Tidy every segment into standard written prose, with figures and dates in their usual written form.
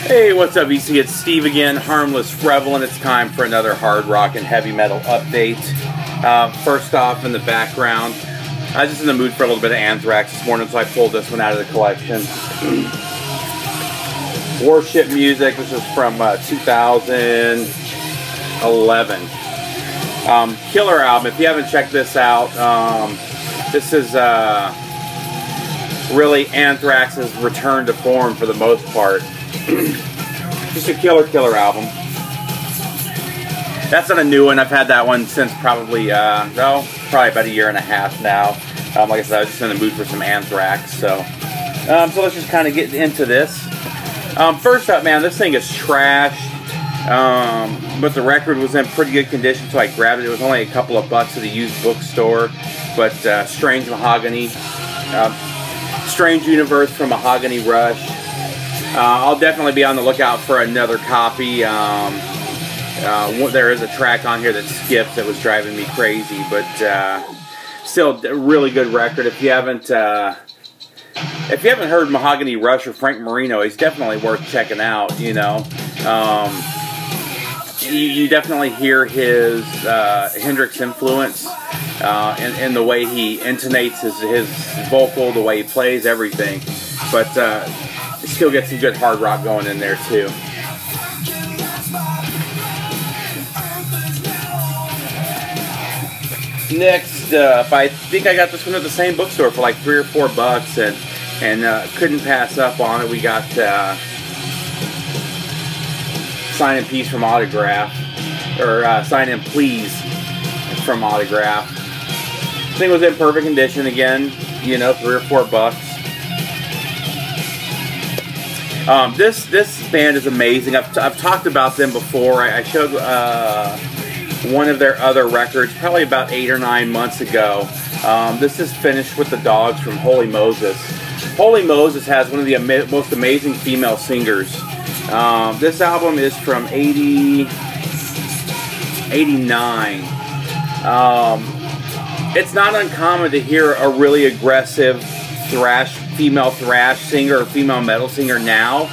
Hey, what's up, EC? It's Steve again, Harmless Rebel, and it's time for another hard rock and heavy metal update. First off, in the background, I was just in the mood for a little bit of Anthrax this morning, so I pulled this one out of the collection. Worship Music, this is from 2011. Killer album. If you haven't checked this out, this is really Anthrax's return to form for the most part. Just a killer album. That's not a new one. I've had that one since probably about a year and a half now. Like I said, I was just in the mood for some Anthrax. So let's just kind of get into this. First up, man, this thing is trashed. But the record was in pretty good condition, so I grabbed it. It was only a couple of bucks at a used bookstore. But Strange Mahogany, Strange Universe from Mahogany Rush. I'll definitely be on the lookout for another copy. There is a track on here that skips that was driving me crazy, but still a really good record. If you haven't heard Mahogany Rush or Frank Marino, he's definitely worth checking out. You know, you definitely hear his Hendrix influence in the way he intonates his vocal, the way he plays everything, but still get some good hard rock going in there too. Next up, I think I got this one at the same bookstore for like $3 or $4, and couldn't pass up on it. We got Sign in Peace from Autograph, or Sign in Please from Autograph. This thing was in perfect condition again, you know, $3 or $4. This band is amazing. I've talked about them before. I showed one of their other records probably about 8 or 9 months ago. This is Finished with the Dogs from Holy Moses. Holy Moses has one of the most amazing female singers. This album is from 89. It's not uncommon to hear a really aggressive female thrash singer or female metal singer now,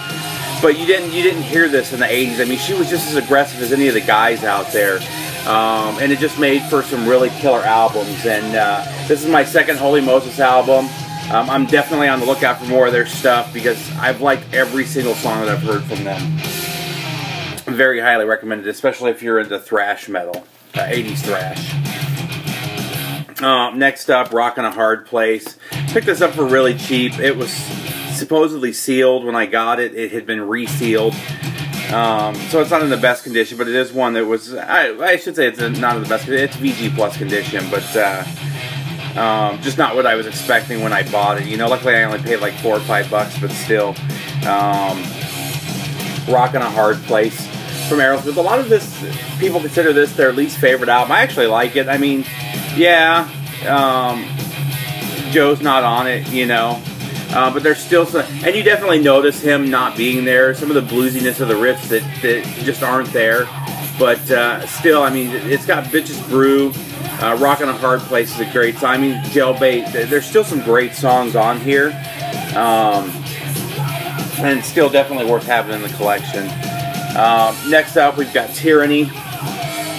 but you didn't hear this in the 80s. I mean, she was just as aggressive as any of the guys out there, and it just made for some really killer albums. And this is my second Holy Moses album. I'm definitely on the lookout for more of their stuff because I've liked every single song that I've heard from them. Very highly recommended, especially if you're into thrash metal, 80s thrash. Next up, Rockin' a Hard Place. Picked this up for really cheap. It was supposedly sealed when I got it. It had been resealed. So it's not in the best condition, but it is one that was, I should say it's not in the best condition. It's VG plus condition, but just not what I was expecting when I bought it. You know, luckily I only paid like $4 or $5, but still. Rockin' a Hard Place from Amorphous. A lot of this, people consider this their least favorite album. I actually like it. I mean, yeah, Joe's not on it, you know, but there's still some, and you definitely notice him not being there. Some of the bluesiness of the riffs that just aren't there, but still, I mean, it's got Bitches Brew. Rockin' a Hard Place is a great song. I mean, Jailbait. There's still some great songs on here, and still definitely worth having in the collection. Next up, we've got Tyranny,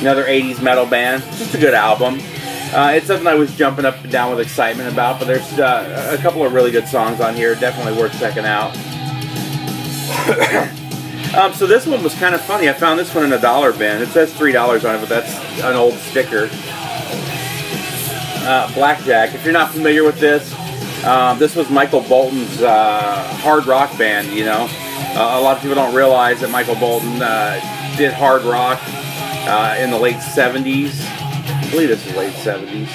another 80s metal band. Just a good album. It's something I was jumping up and down with excitement about, but there's a couple of really good songs on here. Definitely worth checking out. So this one was kind of funny. I found this one in a dollar bin. It says $3 on it, but that's an old sticker. Blackjack. If you're not familiar with this was Michael Bolton's hard rock band, you know. A lot of people don't realize that Michael Bolton did hard rock in the late 70s. I believe this is late 70s.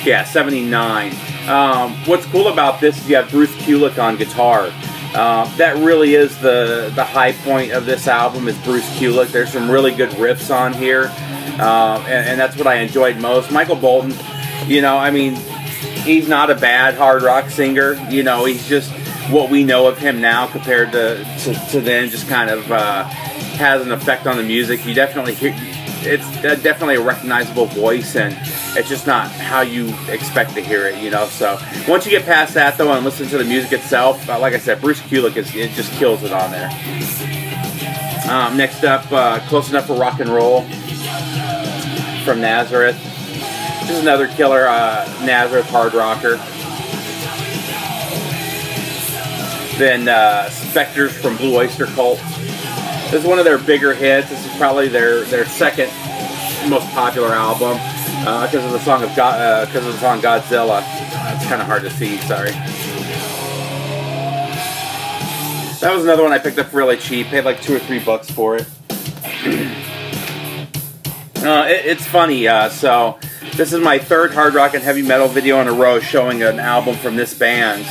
Yeah, 79. What's cool about this is you have Bruce Kulick on guitar. That really is the high point of this album is Bruce Kulick. There's some really good riffs on here. And that's what I enjoyed most. Michael Bolton, you know, I mean, he's not a bad hard rock singer. You know, he's just what we know of him now compared to then, just kind of has an effect on the music. You definitely definitely a recognizable voice, and it's just not how you expect to hear it, you know. So once you get past that though and listen to the music itself, like I said, Bruce Kulick it just kills it on there. Next up, Close Enough for Rock and Roll from Nazareth. This is another killer Nazareth hard rocker. Then Spectres from Blue Oyster Cult. This is one of their bigger hits. This is probably their second most popular album because of the song Godzilla. It's kind of hard to see. Sorry. That was another one I picked up really cheap. Paid like $2 or $3 for it. It's funny. So this is my third hard rock and heavy metal video in a row showing an album from this band.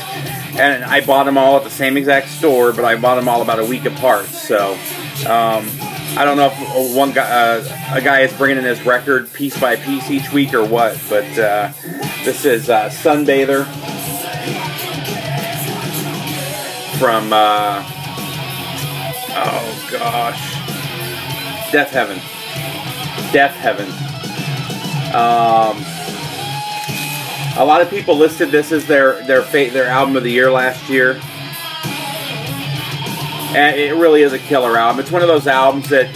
And I bought them all at the same exact store, but I bought them all about a week apart. So I don't know if a guy is bringing in his record piece by piece each week or what. But this is Sunbather from oh gosh, Deafheaven. A lot of people listed this as their album of the year last year, and it really is a killer album. It's one of those albums that,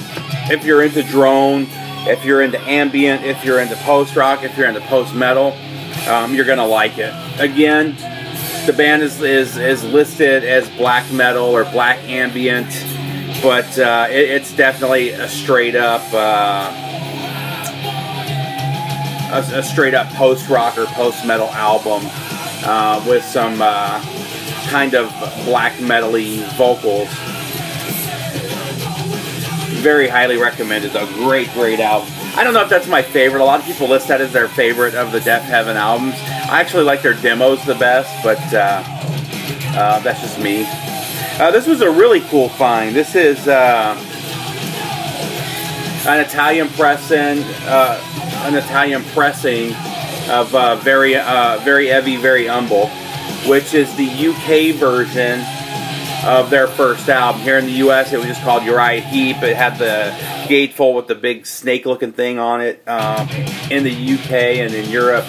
if you're into drone, if you're into ambient, if you're into post rock, if you're into post metal, you're gonna like it. Again, the band is listed as black metal or black ambient, but it's definitely a straight up post rock or post metal album with some kind of black metal-y vocals. Very highly recommended. A great album. I don't know if that's my favorite. A lot of people list that as their favorite of the Deafheaven albums. I actually like their demos the best, but that's just me. This was a really cool find. This is an Italian pressing of Very Heavy, Very Humble, which is the UK version of their first album. Here in the US, it was just called Uriah Heep. It had the gatefold with the big snake-looking thing on it. In the UK and in Europe,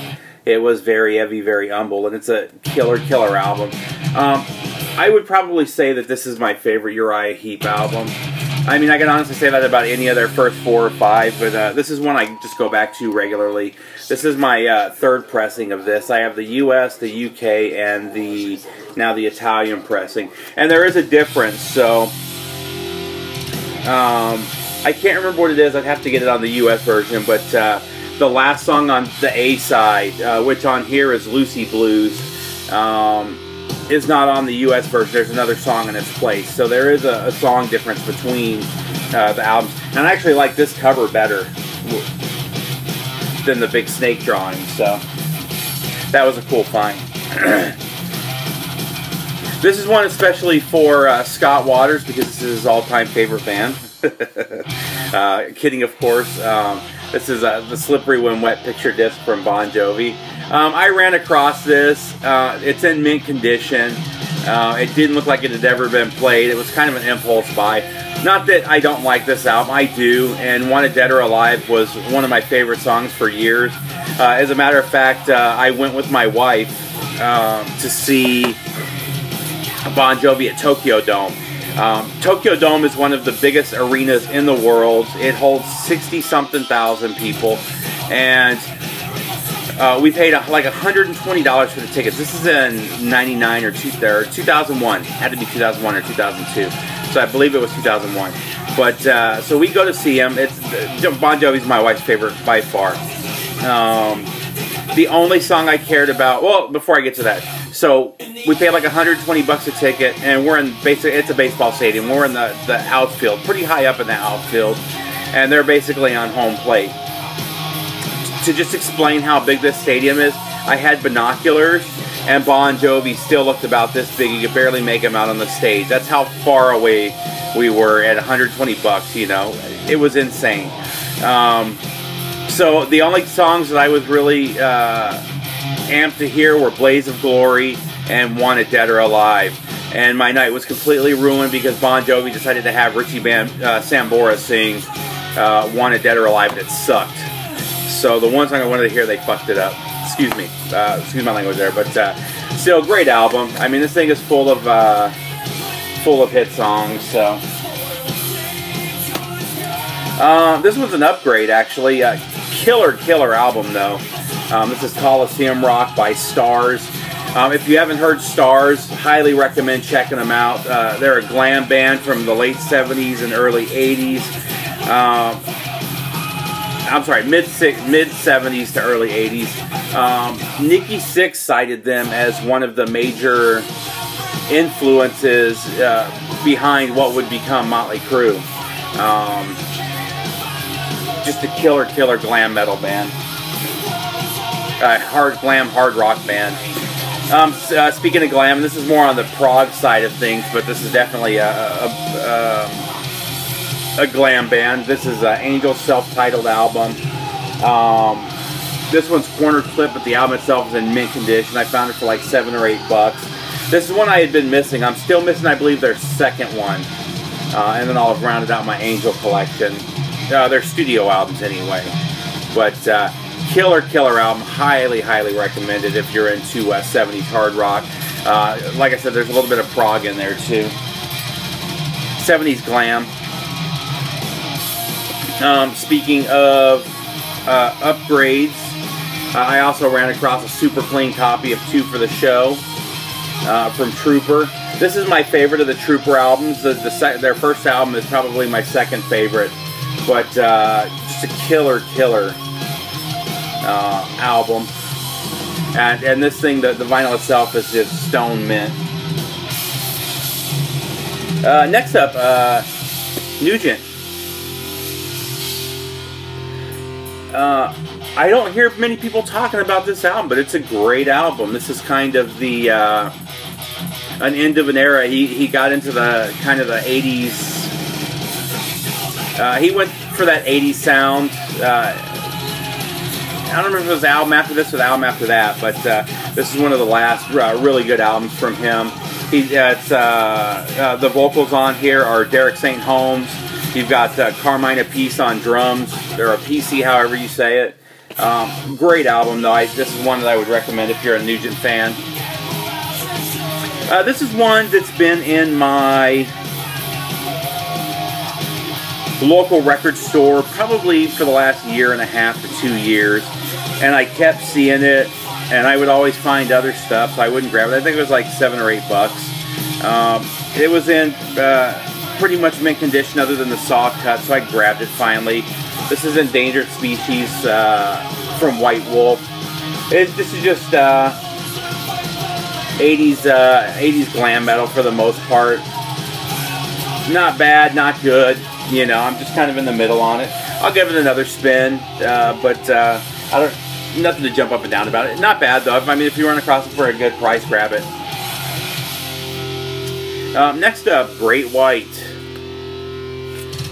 it was Very Heavy, Very Humble, and it's a killer album. I would probably say that this is my favorite Uriah Heep album. I mean, I can honestly say that about any of their first 4 or 5, but this is one I just go back to regularly. This is my third pressing of this. I have the US, the UK, and now the Italian pressing. And there is a difference, so I can't remember what it is. I'd have to get it on the US version, but the last song on the A side, which on here is Lucy Blues, is not on the US version. There's another song in its place. So there is a song difference between the albums. And I actually like this cover better than the big snake drawing. So that was a cool find. This is one especially for Scott Waters, because this is his all-time favorite band. Kidding, of course. This is the Slippery When Wet picture disc from Bon Jovi. I ran across this. It's in mint condition. It didn't look like it had ever been played. It was kind of an impulse buy. Not that I don't like this album. I do. And Wanted Dead or Alive was one of my favorite songs for years. As a matter of fact, I went with my wife to see Bon Jovi at Tokyo Dome. Tokyo Dome is one of the biggest arenas in the world. It holds 60-something thousand people. And we paid like $120 for the tickets. This is in 99 or 2001. It had to be 2001 or 2002. So I believe it was 2001. But so we go to see him. Bon Jovi's my wife's favorite by far. The only song I cared about, well, before I get to that, so we paid like $120 a ticket, and we're in it's a baseball stadium. We're in the outfield, pretty high up in the outfield, and they're basically on home plate. To just explain how big this stadium is, I had binoculars, and Bon Jovi still looked about this big. You could barely make him out on the stage. That's how far away we were at $120, you know. It was insane. So the only songs that I was really amped to hear were Blaze of Glory and Wanted Dead or Alive. And my night was completely ruined because Bon Jovi decided to have Richie Sambora sing Wanted Dead or Alive, and it sucked. So the one song I wanted to hear, they fucked it up. Excuse me. Excuse my language there, but still, great album. I mean, this thing is full of hit songs. So this one's an upgrade, actually. Killer album, though. This is Coliseum Rock by Stars. If you haven't heard Stars, highly recommend checking them out. They're a glam band from the late 70s and early 80s. I'm sorry, mid 70s to early 80s. Nikki Sixx cited them as one of the major influences behind what would become Motley Crue. Just a killer glam metal band. Hard rock band. Speaking of glam, this is more on the prog side of things, but this is definitely a glam band. This is Angel's self-titled album. This one's corner clip, but the album itself is in mint condition. I found it for like $7 or $8. This is one I had been missing. I'm still missing, I believe, their second one. And then I'll have rounded out my Angel collection. Their studio albums anyway. But killer album. Highly recommended if you're into 70s hard rock. Like I said, there's a little bit of prog in there too. 70s glam. Speaking of upgrades, I also ran across a super clean copy of Two for the Show from Trooper. This is my favorite of the Trooper albums. Their first album is probably my second favorite, but just a killer album. And this thing, the vinyl itself is just stone mint. Next up, Nugent. I don't hear many people talking about this album, but it's a great album. This is kind of the an end of an era. He got into the kind of the 80s. He went for that 80s sound. I don't remember if it was the album after this or the album after that, but this is one of the last really good albums from him. The vocals on here are Derek St. Holmes. You've got Carmine Appice on drums, or Appice, however you say it. Great album, though. This is one that I would recommend if you're a Nugent fan. This is one that's been in my local record store probably for the last year and a half to 2 years, and I kept seeing it, and I would always find other stuff, so I wouldn't grab it. I think it was like $7 or $8. It was in pretty much mint condition other than the saw cut, so I grabbed it finally. This is Endangered Species from White Wolf. This is just 80s glam metal for the most part. Not bad, not good. You know, I'm just kind of in the middle on it. I'll give it another spin, but nothing to jump up and down about it. Not bad though. I mean, if you run across it for a good price, grab it. Next up, Great White.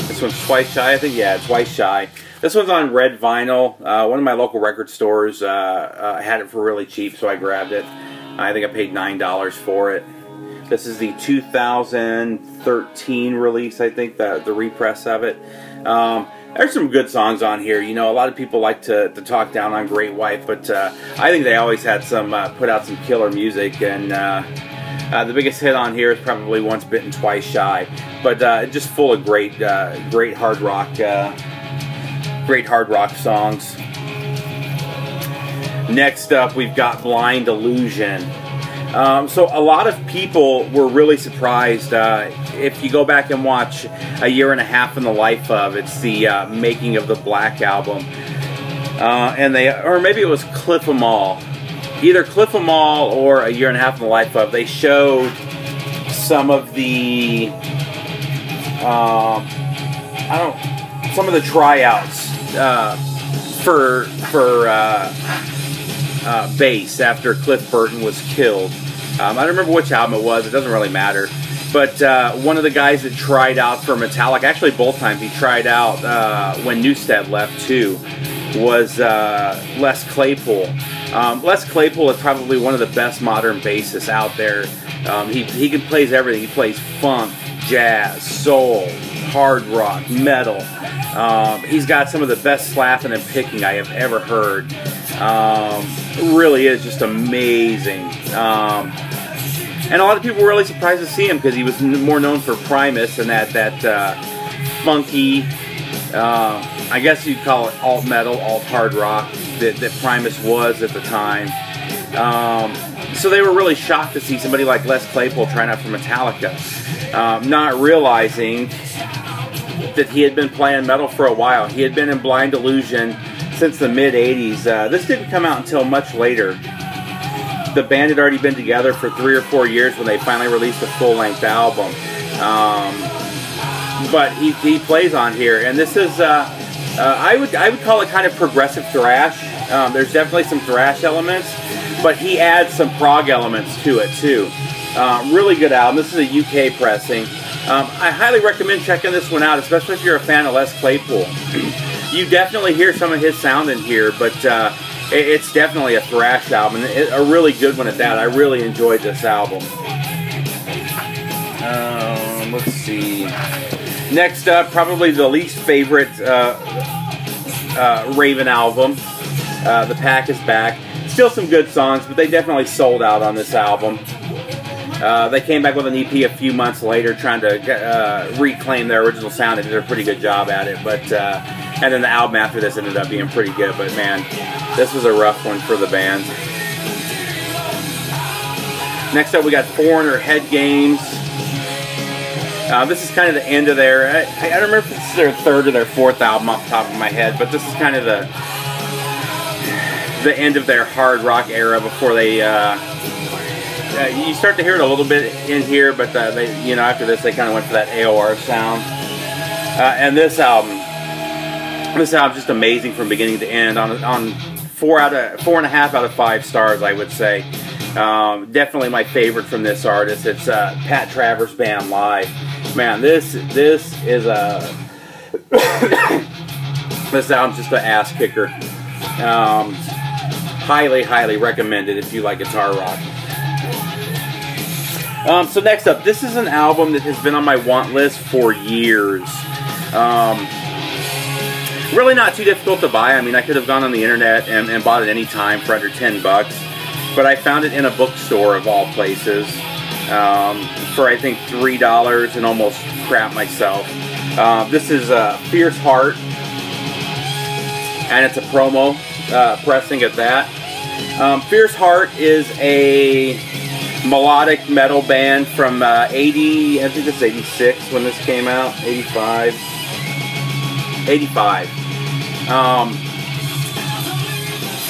This one's Twice Shy, I think. Yeah, it's Twice Shy. This one's on red vinyl. One of my local record stores had it for really cheap, so I grabbed it. I think I paid $9 for it. This is the 2013 release, I think, the repress of it. There's some good songs on here. You know, a lot of people like to talk down on Great White, but I think they always had some put out some killer music, and the biggest hit on here is probably Once Bitten, Twice Shy. But just full of great hard rock songs. Next up, we've got Blind Illusion. So a lot of people were really surprised. If you go back and watch A Year and a Half in the Life of, it's the making of the Black album, or maybe it was Cliff 'Em All, either Cliff 'Em All or A Year and a Half in the Life of. They showed some of the some of the tryouts for bass after Cliff Burton was killed. I don't remember which album it was. It doesn't really matter. But one of the guys that tried out for Metallica, actually both times he tried out when Newsted left too, was Les Claypool. Les Claypool is probably one of the best modern bassists out there. He plays everything. He plays funk, jazz, soul, hard rock, metal. He's got some of the best slapping and picking I have ever heard. Really is just amazing. And a lot of people were really surprised to see him because he was more known for Primus and that funky, I guess you'd call it alt metal, alt hard rock that Primus was at the time. So they were really shocked to see somebody like Les Claypool trying out for Metallica, not realizing that he had been playing metal for a while. He had been in Blind Illusion since the mid-'80s. This didn't come out until much later. The band had already been together for 3 or 4 years when they finally released a full-length album. But he plays on here, and this is I would call it kind of progressive thrash. There's definitely some thrash elements, but he adds some prog elements to it too. Really good album. This is a UK pressing. I highly recommend checking this one out, especially if you're a fan of Les Claypool. You definitely hear some of his sound in here, but it's definitely a thrash album, and a really good one at that. I really enjoyed this album. Let's see. Next up, probably the least favorite Raven album. The Pack is Back. Still some good songs, but they definitely sold out on this album. They came back with an EP a few months later trying to reclaim their original sound. They did a pretty good job at it, but and then the album after this ended up being pretty good, but man, this was a rough one for the band. Next up we got Foreigner Head Games. This is kind of the end of their, I don't remember if this is their third or their fourth album off the top of my head, but this is kind of the end of their hard rock era before they, you start to hear it a little bit in here, but they, after this they kind of went for that AOR sound. And this album's just amazing from beginning to end. On 4.5 out of 5 stars, I would say. Definitely my favorite from this artist. It's Pat Travers Band live. Man, this is a this album's just an ass kicker. Highly recommended if you like guitar rock. So next up, this is an album that has been on my want list for years. Really not too difficult to buy. I mean, I could have gone on the internet and bought it any time for under $10, but I found it in a bookstore of all places for I think $3 and almost crap myself. This is Fierce Heart, and it's a promo pressing at that. Fierce Heart is a melodic metal band from 80, I think it's 86 when this came out, 85.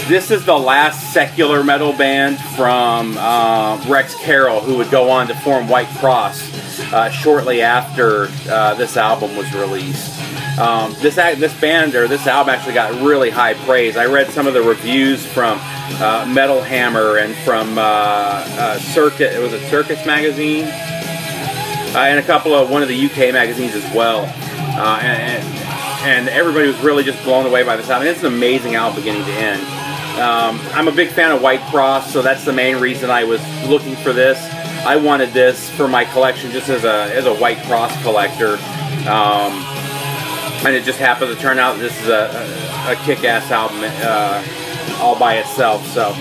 This is the last secular metal band from Rex Carroll, who would go on to form White Cross shortly after this album was released. This album actually got really high praise. I read some of the reviews from Metal Hammer and from Circuit. It was a Circus magazine, and a couple of one of the UK magazines as well. And everybody was really just blown away by this album. It's an amazing album beginning to end. I'm a big fan of White Cross, so that's the main reason I was looking for this. I wanted this for my collection just as a White Cross collector. And it just happened to turn out this is a kick-ass album all by itself. So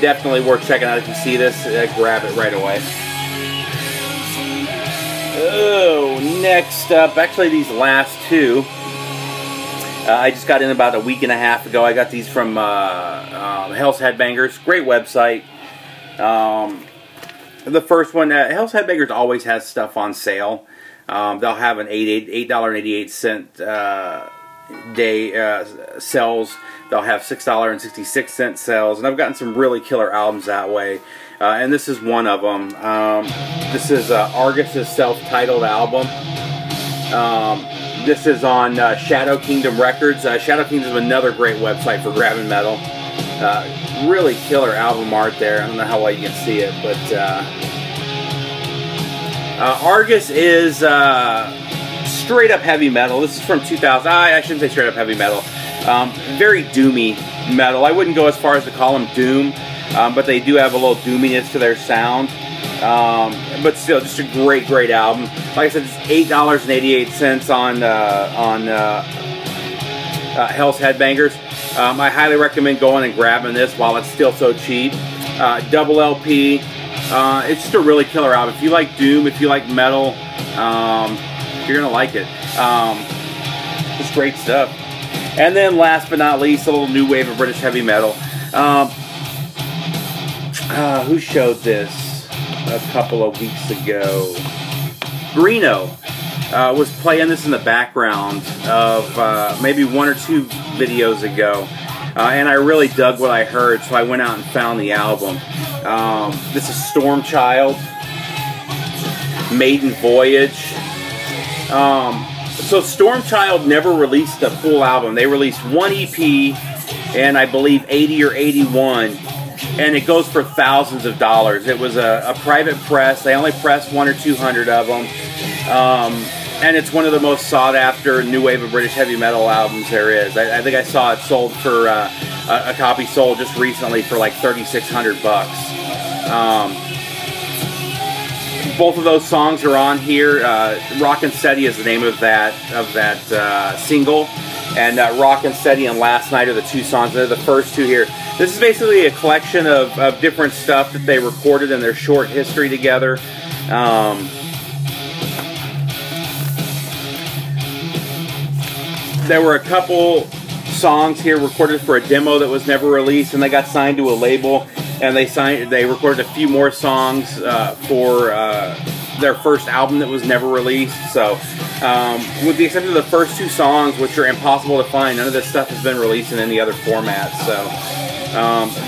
definitely worth checking out. If you see this, grab it right away. Oh, next up, actually these last two, I just got in about a week and a half ago. I got these from Hell's Headbangers. Great website. The first one, Hell's Headbangers always has stuff on sale. They'll have an $8.88 day sales. They'll have $6.66 sales. And I've gotten some really killer albums that way. And this is one of them. This is Argus' self-titled album. This is on Shadow Kingdom Records. Shadow Kingdom is another great website for grabbing metal. Really killer album art there. I don't know how well you can see it, but Argus is straight up heavy metal. This is from 2000. I shouldn't say straight up heavy metal. Very doomy metal. I wouldn't go as far as to call them doom, but they do have a little doominess to their sound. But still, just a great album. Like I said, it's $8.88 on Hell's Headbangers. I highly recommend going and grabbing this while it's still so cheap. Double LP. It's just a really killer album. If you like doom, if you like metal, you're gonna like it. It's great stuff. And then last but not least, a little new wave of British heavy metal. Who showed this a couple of weeks ago? Greeno was playing this in the background of maybe 1 or 2 videos ago. And I really dug what I heard, so I went out and found the album. This is Stormchild, Maiden Voyage. So Stormchild never released a full album. They released 1 EP, and I believe 80 or 81, and it goes for thousands of dollars. It was a private press. They only pressed 100 or 200 of them. And it's one of the most sought-after new wave of British heavy metal albums there is. I think I saw it sold for a copy sold just recently for like $3,600 bucks. Both of those songs are on here. Rockin' Steady is the name of that single, and Rockin' Steady and Last Night are the 2 songs. They're the first 2 here. This is basically a collection of different stuff that they recorded in their short history together. There were a couple songs here recorded for a demo that was never released, and they got signed to a label, and they recorded a few more songs for their first album that was never released. So with the exception of the first 2 songs, which are impossible to find, none of this stuff has been released in any other format. So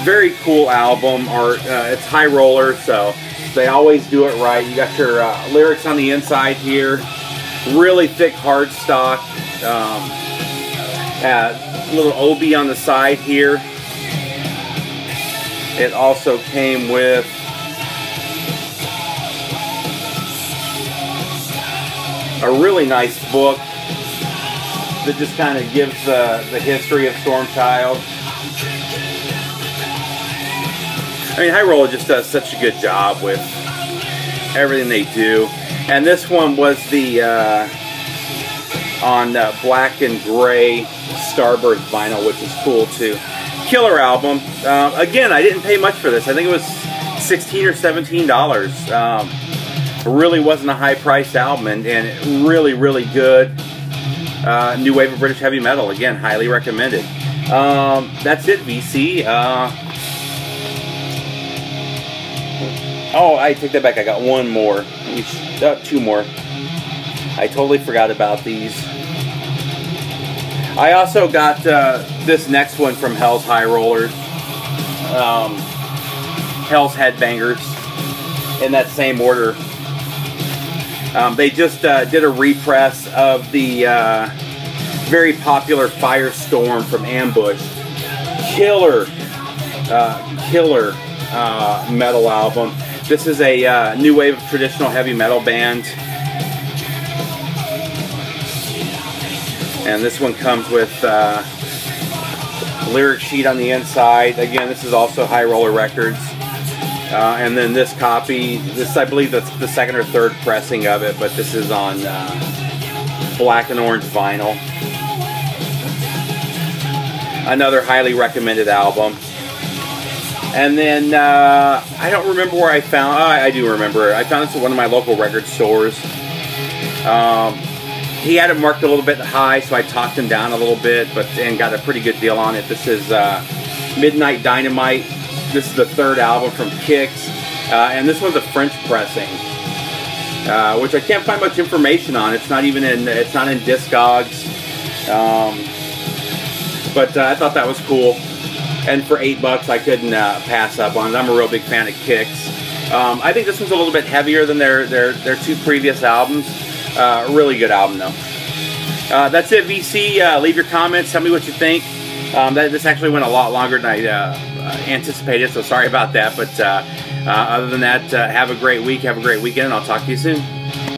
very cool album art. It's high roller, so they always do it right. You got your lyrics on the inside here, really thick hard stock. Little OB on the side here. It also came with a really nice book that just kind of gives the history of Stormchild. I mean, High Roller just does such a good job with everything they do. And this one was the on black and gray Starbirth vinyl, which is cool too. Killer album. Again, I didn't pay much for this. I think it was $16 or $17. Really wasn't a high-priced album, and really good. New wave of British heavy metal. Again, highly recommended. That's it, VC. Oh, I take that back. I got one more. 2 more. I totally forgot about these. I also got this next one from Hell's High Rollers, Hell's Headbangers, in that same order. They just did a repress of the very popular Firestorm from Ambush. Killer metal album. This is a new wave of traditional heavy metal band. And this one comes with lyric sheet on the inside. Again, this is also High Roller Records. And then this copy, I believe that's the 2nd or 3rd pressing of it, but this is on black and orange vinyl. Another highly recommended album. And then, I don't remember where I found, I do remember. I found this at one of my local record stores. He had it marked a little bit high, so I talked him down a little bit, and got a pretty good deal on it. This is Midnight Dynamite. This is the 3rd album from Kix, and this one's a French pressing, which I can't find much information on. It's not even in Discogs, but I thought that was cool. And for $8, I couldn't pass up on it. I'm a real big fan of Kix. I think this one's a little bit heavier than their 2 previous albums. Really good album, though. That's it, VC. Leave your comments. Tell me what you think. This actually went a lot longer than I anticipated, so sorry about that. But other than that, have a great week. Have a great weekend, and I'll talk to you soon.